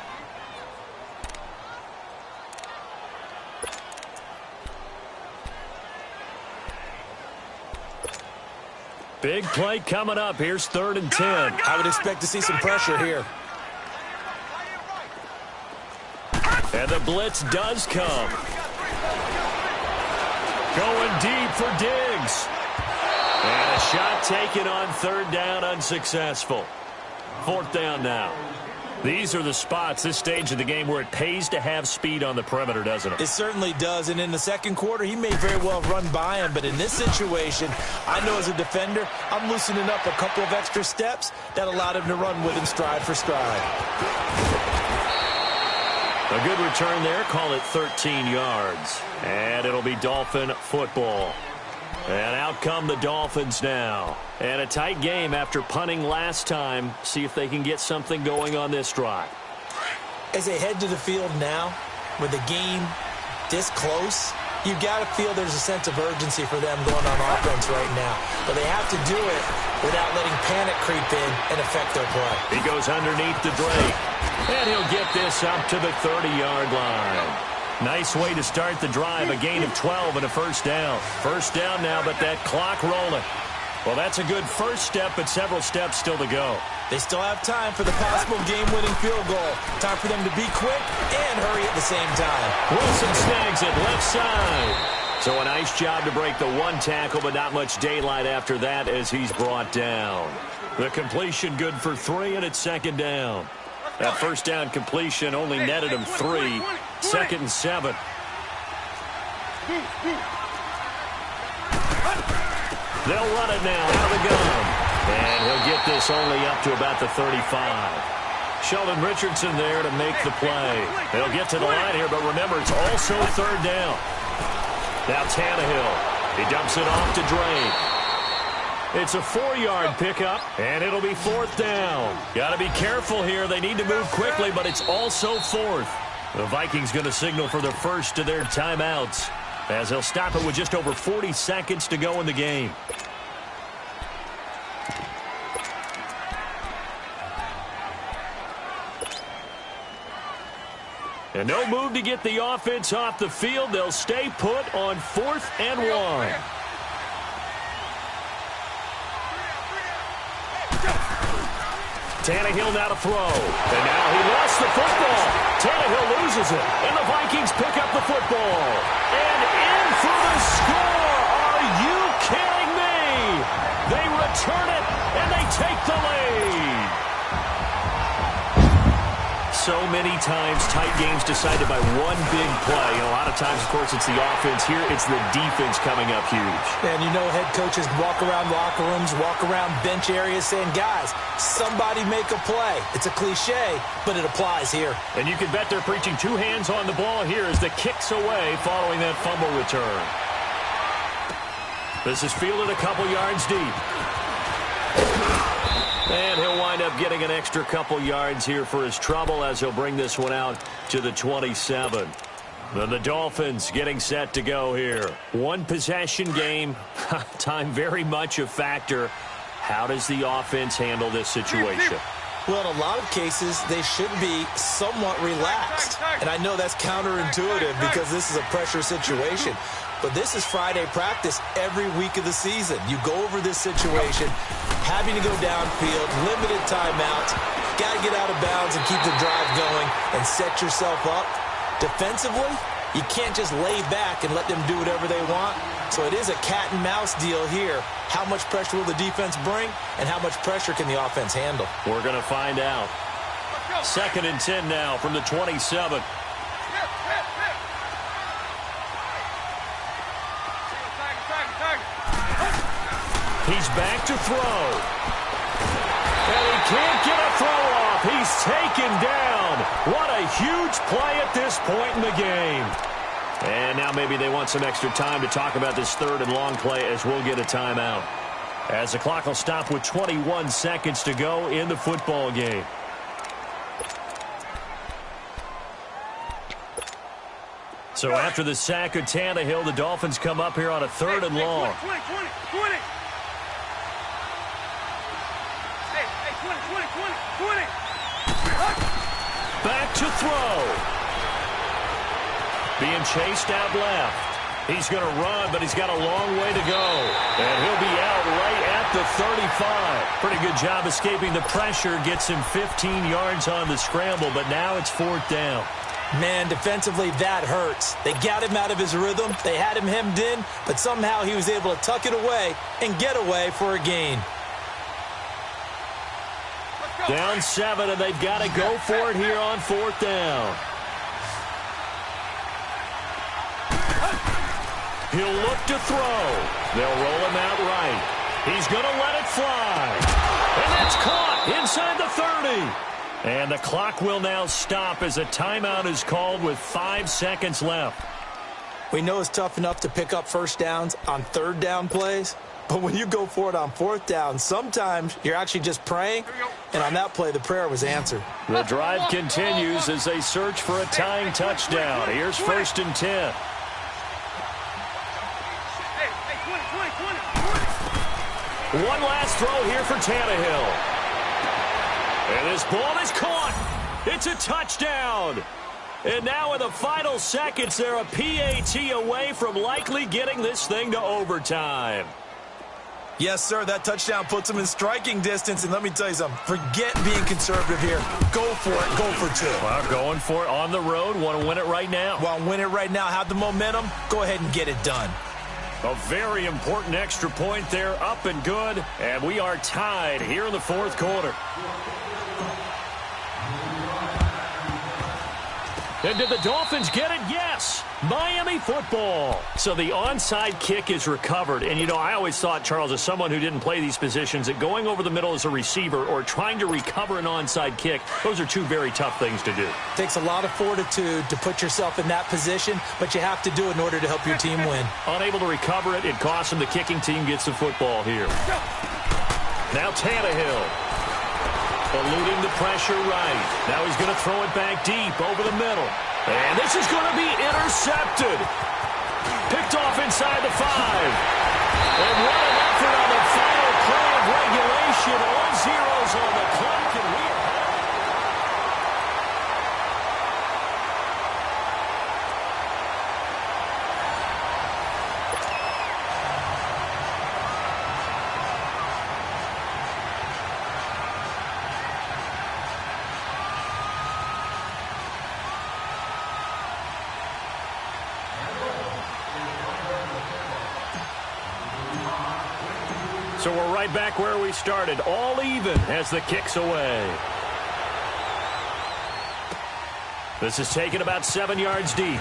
Big play coming up. Here's 3rd and 10. I would expect to see some pressure here. And the blitz does come. Going deep for Diggs. And a shot taken on 3rd down, unsuccessful. 4th down now. These are the spots, this stage of the game, where it pays to have speed on the perimeter, doesn't it? It certainly does, and in the second quarter, he may very well run by him, but in this situation, I know as a defender, I'm loosening up a couple of extra steps that allowed him to run with him stride for stride. A good return there, call it 13 yards. And it'll be Dolphin football. And out come the Dolphins now. And a tight game after punting last time. See if they can get something going on this drive. As they head to the field now, with the game this close, you've got to feel there's a sense of urgency for them going on offense right now. But they have to do it without letting panic creep in and affect their play. He goes underneath the Drake. And he'll get this up to the 30-yard line. Nice way to start the drive, a gain of 12 and a first down. First down now, but that clock rolling. Well, that's a good first step, but several steps still to go. They still have time for the possible game-winning field goal. Time for them to be quick and hurry at the same time. Wilson snags it left side. So a nice job to break the one tackle, but not much daylight after that as he's brought down. The completion good for 3, and it's second down. That first down completion only netted him 3. Second and 7. They'll run it now out of the gun. And he'll get this only up to about the 35. Sheldon Richardson there to make the play. They'll get to the line here, but remember, it's also 3rd down. Now Tannehill. He dumps it off to Drake. It's a 4-yard pickup, and it'll be 4th down. Got to be careful here. They need to move quickly, but it's also 4th. The Vikings going to signal for the first of their timeouts, as they'll stop it with just over 40 seconds to go in the game. And no move to get the offense off the field. They'll stay put on 4th and 1. Tannehill now to throw. And now he lost the football. Tannehill loses it. And the Vikings pick up the football. And in for the score. Are you kidding me? They return it, and they take the lead. So many times, tight games decided by one big play. And a lot of times, of course, it's the offense. Here, it's the defense coming up huge. And you know, head coaches walk around locker rooms, walk around bench areas saying, guys, somebody make a play. It's a cliche, but it applies here. And you can bet they're preaching 2 hands on the ball here as the kick's away following that fumble return. This is fielded a couple yards deep. And he'll wind up getting an extra couple yards here for his trouble as he'll bring this one out to the 27. Then the Dolphins getting set to go here. One possession game. Time very much a factor. How does the offense handle this situation? Well, in a lot of cases, they should be somewhat relaxed. And I know that's counterintuitive because this is a pressure situation. But this is Friday practice every week of the season. You go over this situation, having to go downfield, limited timeouts. got to get out of bounds and keep the drive going and set yourself up. Defensively, you can't just lay back and let them do whatever they want. So it is a cat and mouse deal here. How much pressure will the defense bring, and how much pressure can the offense handle? We're going to find out. 2nd and 10 now from the 27. He's back to throw. And he can't get a throw off. He's taken down. What a huge play at this point in the game. And now maybe they want some extra time to talk about this 3rd and long play as we'll get a timeout. As the clock will stop with 21 seconds to go in the football game. So after the sack of Tannehill, the Dolphins come up here on a 3rd and long. 20. Back to throw. Being chased out left. He's going to run, but he's got a long way to go. And he'll be out right at the 35. Pretty good job escaping the pressure. Gets him 15 yards on the scramble, but now it's 4th down. Man, defensively, that hurts. They got him out of his rhythm. They had him hemmed in, but somehow he was able to tuck it away and get away for a gain. Down 7, and they've got to go for it here on 4th down. He'll look to throw. They'll roll him out right. He's going to let it fly. And that's caught inside the 30. And the clock will now stop as a timeout is called with 5 seconds left. We know it's tough enough to pick up first downs on 3rd down plays, but when you go for it on 4th down, sometimes you're actually just praying, and on that play, the prayer was answered. The drive continues as they search for a tying touchdown. Here's 1st and 10. One last throw here for Tannehill. And this ball is caught. It's a touchdown. And now in the final seconds, they're a PAT away from likely getting this thing to overtime. Yes, sir, that touchdown puts them in striking distance. And let me tell you something, forget being conservative here. Go for it, go for 2. Well, going for it on the road. Want to win it right now. Want to win it right now, have the momentum, go ahead and get it done. A very important extra point there, up and good. And we are tied here in the 4th quarter. And did the Dolphins get it? Yes. Miami football. So the onside kick is recovered. And, you know, I always thought, Charles, as someone who didn't play these positions, that going over the middle as a receiver or trying to recover an onside kick, those are 2 very tough things to do. Takes a lot of fortitude to put yourself in that position, but you have to do it in order to help your team win. Unable to recover it, it costs them. The kicking team gets the football here. Now Tannehill. Eluding the pressure right. Now he's going to throw it back deep over the middle. And this is going to be intercepted. Picked off inside the 5. And what an effort on the final play of regulation. All zeros on the clock, and we are... So we're right back where we started, all even as the kick's away. This is taken about 7 yards deep.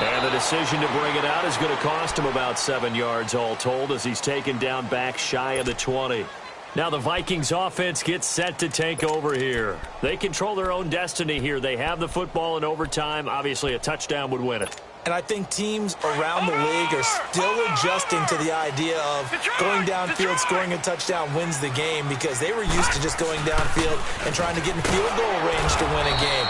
And the decision to bring it out is going to cost him about 7 yards all told as he's taken down back shy of the 20. Now the Vikings offense gets set to take over here. They control their own destiny here. They have the football in overtime. Obviously a touchdown would win it. And I think teams around the league are still adjusting to the idea of going downfield, scoring a touchdown wins the game, because they were used to just going downfield and trying to get in field goal range to win a game.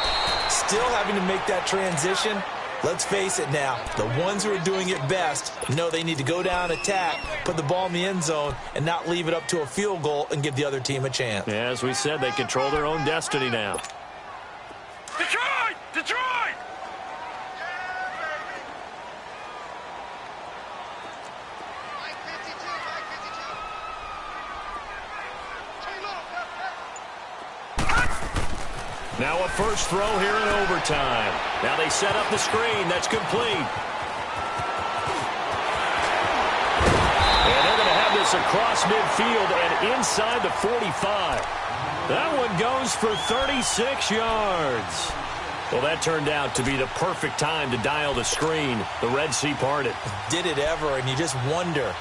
Still having to make that transition. Let's face it now, the ones who are doing it best know they need to go down, attack, put the ball in the end zone, and not leave it up to a field goal and give the other team a chance. Yeah, as we said, they control their own destiny now. Detroit! Detroit! Now a first throw here in overtime. Now they set up the screen. That's complete. And they're going to have this across midfield and inside the 45. That one goes for 36 yards. Well, that turned out to be the perfect time to dial the screen. The Red Sea parted. Did it ever? And you just wonder,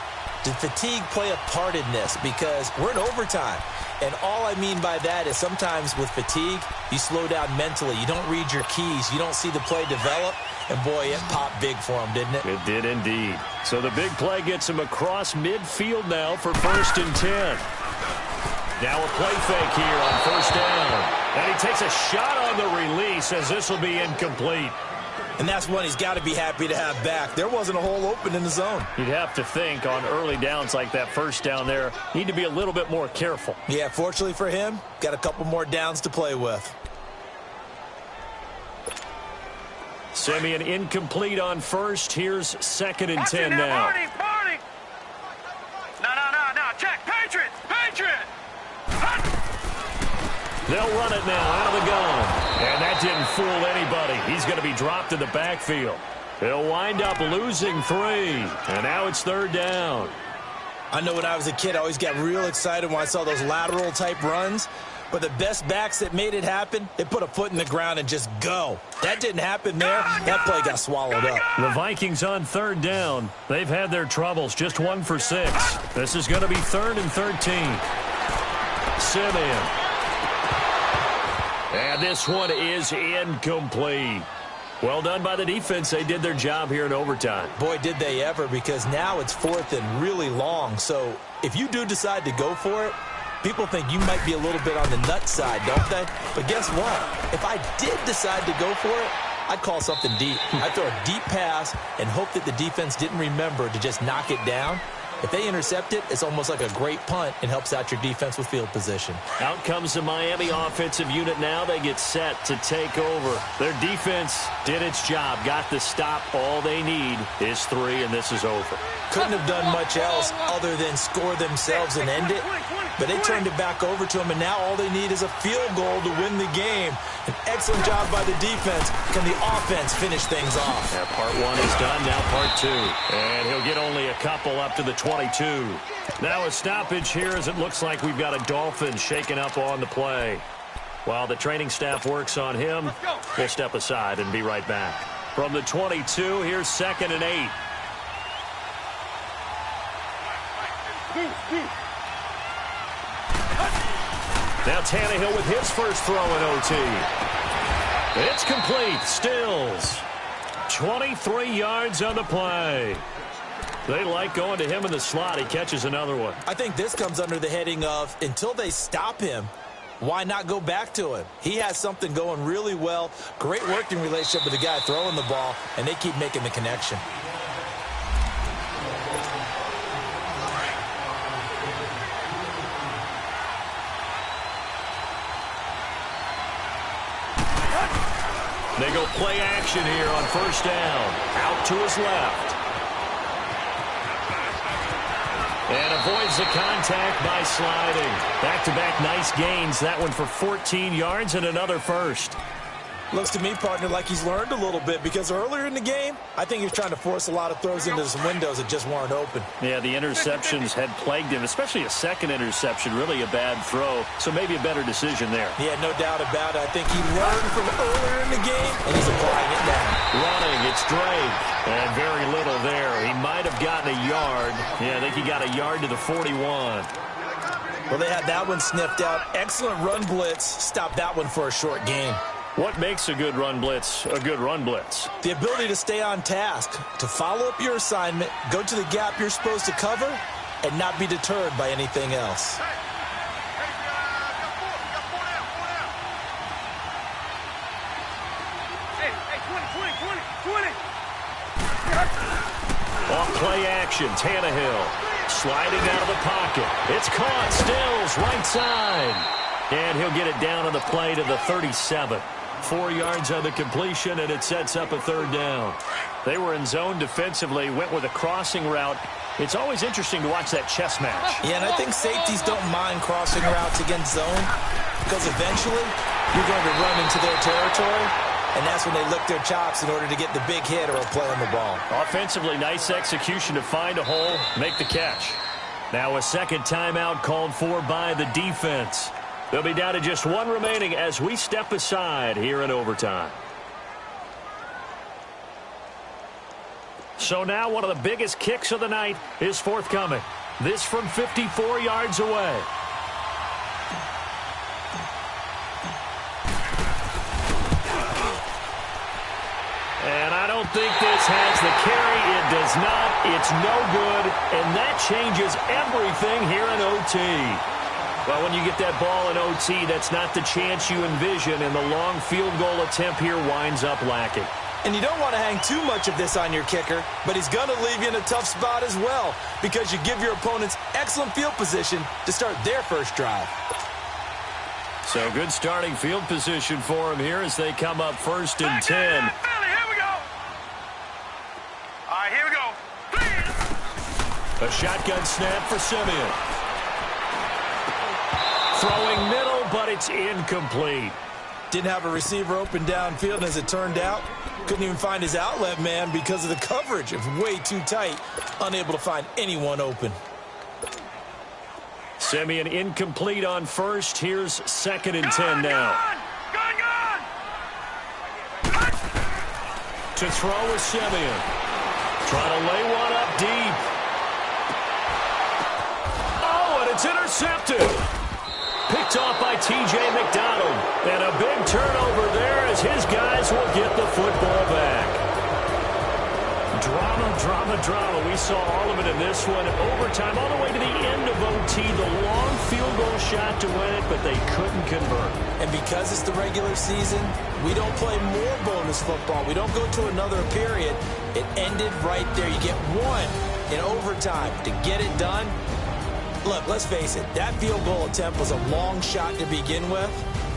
did fatigue play a part in this? Because we're in overtime. And all I mean by that is sometimes with fatigue, you slow down mentally. You don't read your keys. You don't see the play develop. And, boy, it popped big for him, didn't it? It did indeed. So the big play gets him across midfield now for 1st and 10. Now a play fake here on 1st down. And he takes a shot on the release as this will be incomplete. And that's one he's got to be happy to have back. There wasn't a hole open in the zone. You'd have to think on early downs like that 1st down there, need to be a little bit more careful. Yeah, fortunately for him, got a couple more downs to play with. Simeon incomplete on 1st. Here's 2nd and 10 now. Party! No. Check. Patriots! They'll run it now out of the gun. And that didn't fool anybody. He's going to be dropped in the backfield. He'll wind up losing 3. And now it's 3rd down. I know when I was a kid, I always got real excited when I saw those lateral type runs. But the best backs that made it happen, they put a foot in the ground and just go. That didn't happen there. That play got swallowed up. The Vikings on 3rd down. They've had their troubles. Just 1 for 6. This is going to be 3rd and 13. Simeon. And this one is incomplete. Well done by the defense. They did their job here in overtime. Boy, did they ever, because now it's 4th and really long. So if you do decide to go for it, people think you might be a little bit on the nut side, don't they? But guess what? If I did decide to go for it, I'd call something deep. I'd throw a deep pass and hope that the defense didn't remember to just knock it down. If they intercept it, it's almost like a great punt and helps out your defense with field position. Out comes the Miami offensive unit now. They get set to take over. Their defense did its job, got the stop. All they need is 3, and this is over. Couldn't have done much else other than score themselves and end it. But they turned it back over to him, and now all they need is a field goal to win the game. An excellent job by the defense. Can the offense finish things off? Yeah, part 1 is done, now part 2. And he'll get only a couple up to the 22. Now a stoppage here as it looks like we've got a Dolphin shaken up on the play. While the training staff works on him, we'll step aside and be right back. From the 22, here's 2nd and 8. Now Tannehill with his first throw in OT. It's complete. Stills. 23 yards on the play. They like going to him in the slot. He catches another one. I think this comes under the heading of until they stop him, why not go back to him? He has something going really well. Great working relationship with the guy throwing the ball, and they keep making the connection. They go play action here on 1st down. Out to his left. And avoids the contact by sliding. Back-to-back nice gains. That one for 14 yards and another first. Looks to me, partner, like he's learned a little bit because earlier in the game, I think he was trying to force a lot of throws into some windows that just weren't open. Yeah, the interceptions had plagued him, especially a second interception, really a bad throw. So maybe a better decision there. Yeah, no doubt about it. I think he learned from earlier in the game, and he's applying it now. Running, it's Drake. And very little there. He might have gotten a yard. Yeah, I think he got a yard to the 41. Well, they had that one sniffed out. Excellent run blitz. Stopped that one for a short gain. What makes a good run blitz a good run blitz? The ability to stay on task, to follow up your assignment, go to the gap you're supposed to cover, and not be deterred by anything else. Off play action, Tannehill sliding out of the pocket. It's caught, Stills, right side. And he'll get it down on the play to the 37. 4 yards on the completion, and it sets up a 3rd down. They were in zone defensively, went with a crossing route. It's always interesting to watch that chess match. Yeah, and I think safeties don't mind crossing routes against zone because eventually you're going to run into their territory, and that's when they lick their chops in order to get the big hit or a play on the ball. Offensively, nice execution to find a hole, make the catch. Now a second timeout called for by the defense. They'll be down to just one remaining as we step aside here in overtime. So now one of the biggest kicks of the night is forthcoming. This from 54 yards away. And I don't think this has the carry. It does not. It's no good. And that changes everything here in OT. Well, when you get that ball in OT, that's not the chance you envision, and the long field goal attempt here winds up lacking. And you don't want to hang too much of this on your kicker, but he's going to leave you in a tough spot as well because you give your opponents excellent field position to start their first drive. So good starting field position for him here as they come up 1st and 10. A shotgun snap for Simeon. Throwing middle, but it's incomplete. Didn't have a receiver open downfield, and as it turned out, couldn't even find his outlet man because of the coverage. It was way too tight, unable to find anyone open. Simeon incomplete on 1st. Here's 2nd and 10 now. To throw is Simeon. Trying to lay one up deep. It's intercepted. Picked off by T.J. McDonald. And a big turnover there as his guys will get the football back. Drama, drama, drama. We saw all of it in this one. Overtime all the way to the end of OT. The long field goal shot to win it, but they couldn't convert. And because it's the regular season, we don't play more bonus football. We don't go to another period. It ended right there. You get one in overtime to get it done. Look, let's face it, that field goal attempt was a long shot to begin with.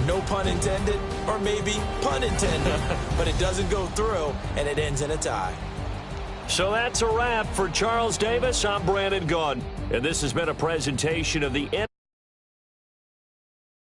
No pun intended, or maybe pun intended. But it doesn't go through, and it ends in a tie. So that's a wrap for Charles Davis. I'm Brandon Gaudin, and this has been a presentation of the